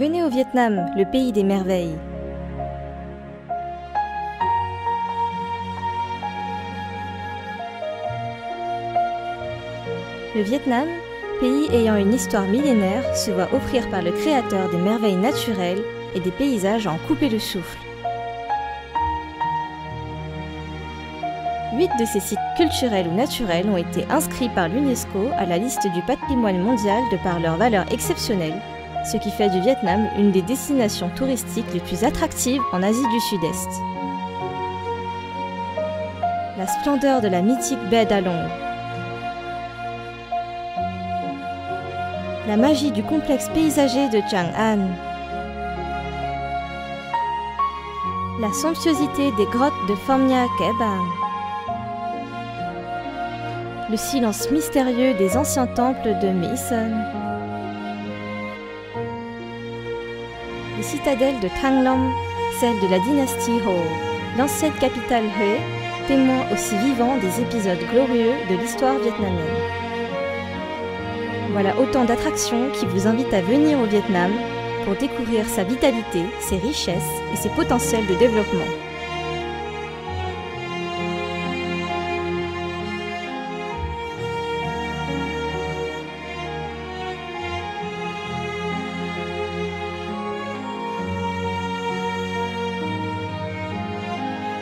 Venez au Vietnam, le pays des merveilles. Le Vietnam, pays ayant une histoire millénaire, se voit offrir par le créateur des merveilles naturelles et des paysages à en couper le souffle. 8 de ces sites culturels ou naturels ont été inscrits par l'UNESCO à la liste du patrimoine mondial de par leur valeur exceptionnelle, ce qui fait du Vietnam une des destinations touristiques les plus attractives en Asie du Sud-Est. La splendeur de la mythique baie d'Along, la magie du complexe paysager de Chang An, la somptuosité des grottes de Phom Nha Ke Bang, le silence mystérieux des anciens temples de My Son, les citadelles de Thang Long, celle de la dynastie Ho, l'ancienne capitale Hue, témoin aussi vivant des épisodes glorieux de l'histoire vietnamienne. Voilà autant d'attractions qui vous invitent à venir au Vietnam pour découvrir sa vitalité, ses richesses et ses potentiels de développement.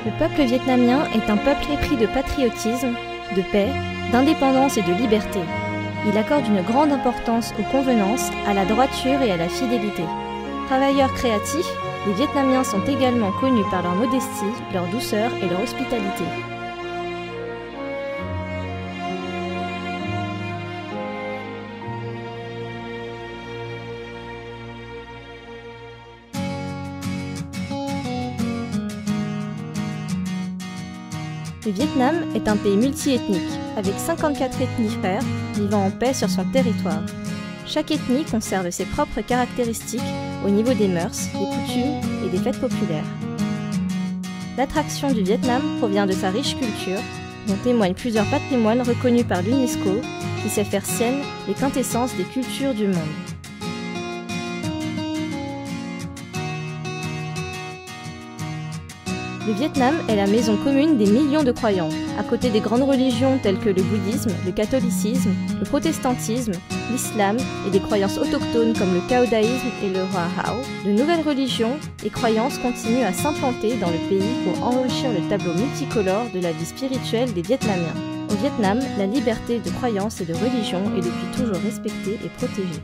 Le peuple vietnamien est un peuple épris de patriotisme, de paix, d'indépendance et de liberté. Il accorde une grande importance aux convenances, à la droiture et à la fidélité. Travailleurs créatifs, les Vietnamiens sont également connus par leur modestie, leur douceur et leur hospitalité. Le Vietnam est un pays multiethnique, avec 54 ethnies frères vivant en paix sur son territoire. Chaque ethnie conserve ses propres caractéristiques au niveau des mœurs, des coutumes et des fêtes populaires. L'attraction du Vietnam provient de sa riche culture, dont témoignent plusieurs patrimoines reconnus par l'UNESCO, qui sait faire sienne les quintessences des cultures du monde. Le Vietnam est la maison commune des millions de croyants. À côté des grandes religions telles que le bouddhisme, le catholicisme, le protestantisme, l'islam et des croyances autochtones comme le caodaïsme et le Hoa Hao, de nouvelles religions et croyances continuent à s'implanter dans le pays pour enrichir le tableau multicolore de la vie spirituelle des Vietnamiens. Au Vietnam, la liberté de croyance et de religion est depuis toujours respectée et protégée.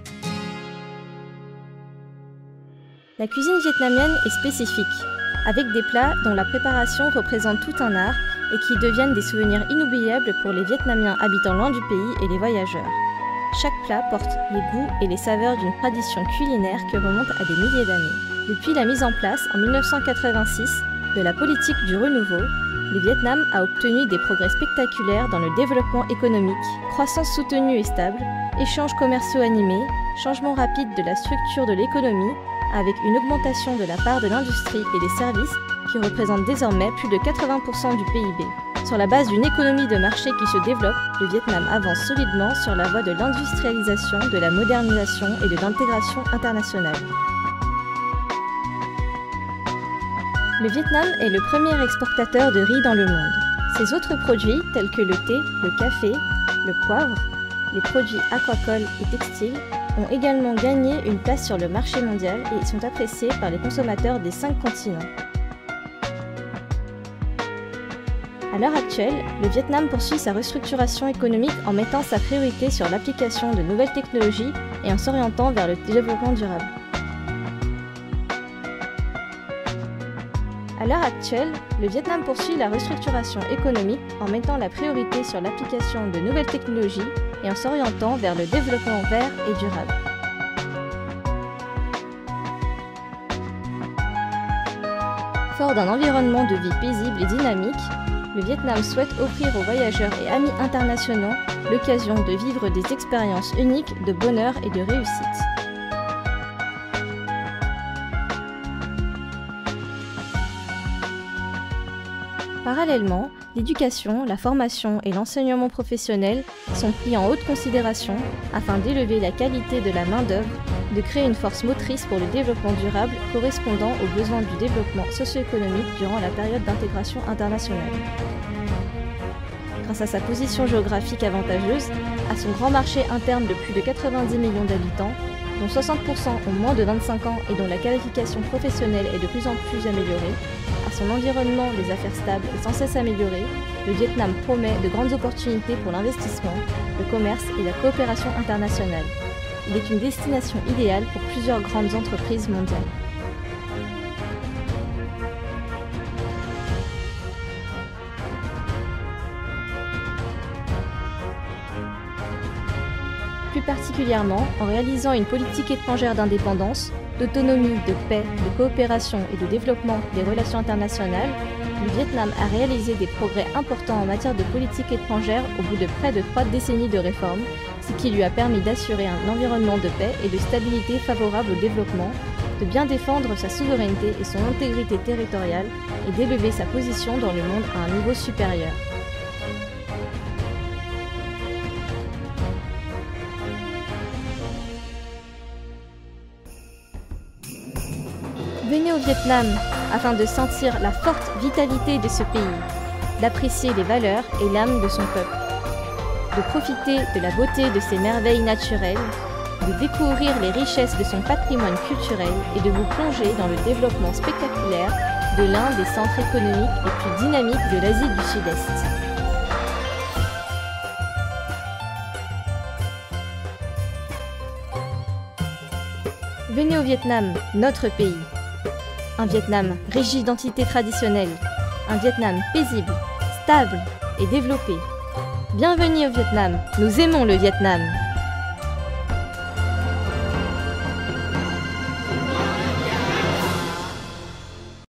La cuisine vietnamienne est spécifique, avec des plats dont la préparation représente tout un art et qui deviennent des souvenirs inoubliables pour les Vietnamiens habitant loin du pays et les voyageurs. Chaque plat porte les goûts et les saveurs d'une tradition culinaire qui remonte à des milliers d'années. Depuis la mise en place, en 1986, de la politique du renouveau, le Vietnam a obtenu des progrès spectaculaires dans le développement économique, croissance soutenue et stable, échanges commerciaux animés, changement rapide de la structure de l'économie, avec une augmentation de la part de l'industrie et des services qui représentent désormais plus de 80% du PIB. Sur la base d'une économie de marché qui se développe, le Vietnam avance solidement sur la voie de l'industrialisation, de la modernisation et de l'intégration internationale. Le Vietnam est le premier exportateur de riz dans le monde. Ses autres produits, tels que le thé, le café, le poivre, les produits aquacoles et textiles, ont également gagné une place sur le marché mondial et sont appréciés par les consommateurs des 5 continents. À l'heure actuelle, le Vietnam poursuit sa restructuration économique en mettant sa priorité sur l'application de nouvelles technologies et en s'orientant vers le développement durable. À l'heure actuelle, le Vietnam poursuit la restructuration économique en mettant la priorité sur l'application de nouvelles technologies et en s'orientant vers le développement vert et durable. Fort d'un environnement de vie paisible et dynamique, le Vietnam souhaite offrir aux voyageurs et amis internationaux l'occasion de vivre des expériences uniques de bonheur et de réussite. Parallèlement, l'éducation, la formation et l'enseignement professionnel sont pris en haute considération afin d'élever la qualité de la main-d'œuvre, de créer une force motrice pour le développement durable correspondant aux besoins du développement socio-économique durant la période d'intégration internationale. Grâce à sa position géographique avantageuse, à son grand marché interne de plus de 90 millions d'habitants, dont 60% ont moins de 25 ans et dont la qualification professionnelle est de plus en plus améliorée, à son environnement des affaires stables et sans cesse amélioré, le Vietnam promet de grandes opportunités pour l'investissement, le commerce et la coopération internationale. Il est une destination idéale pour plusieurs grandes entreprises mondiales. Plus particulièrement, en réalisant une politique étrangère d'indépendance, d'autonomie, de paix, de coopération et de développement des relations internationales, le Vietnam a réalisé des progrès importants en matière de politique étrangère au bout de près de 3 décennies de réformes, ce qui lui a permis d'assurer un environnement de paix et de stabilité favorable au développement, de bien défendre sa souveraineté et son intégrité territoriale et d'élever sa position dans le monde à un niveau supérieur. Venez au Vietnam afin de sentir la forte vitalité de ce pays, d'apprécier les valeurs et l'âme de son peuple, de profiter de la beauté de ses merveilles naturelles, de découvrir les richesses de son patrimoine culturel et de vous plonger dans le développement spectaculaire de l'un des centres économiques les plus dynamiques de l'Asie du Sud-Est. Venez au Vietnam, notre pays. Un Vietnam riche d'identité traditionnelle, un Vietnam paisible, stable et développé. Bienvenue au Vietnam, nous aimons le Vietnam.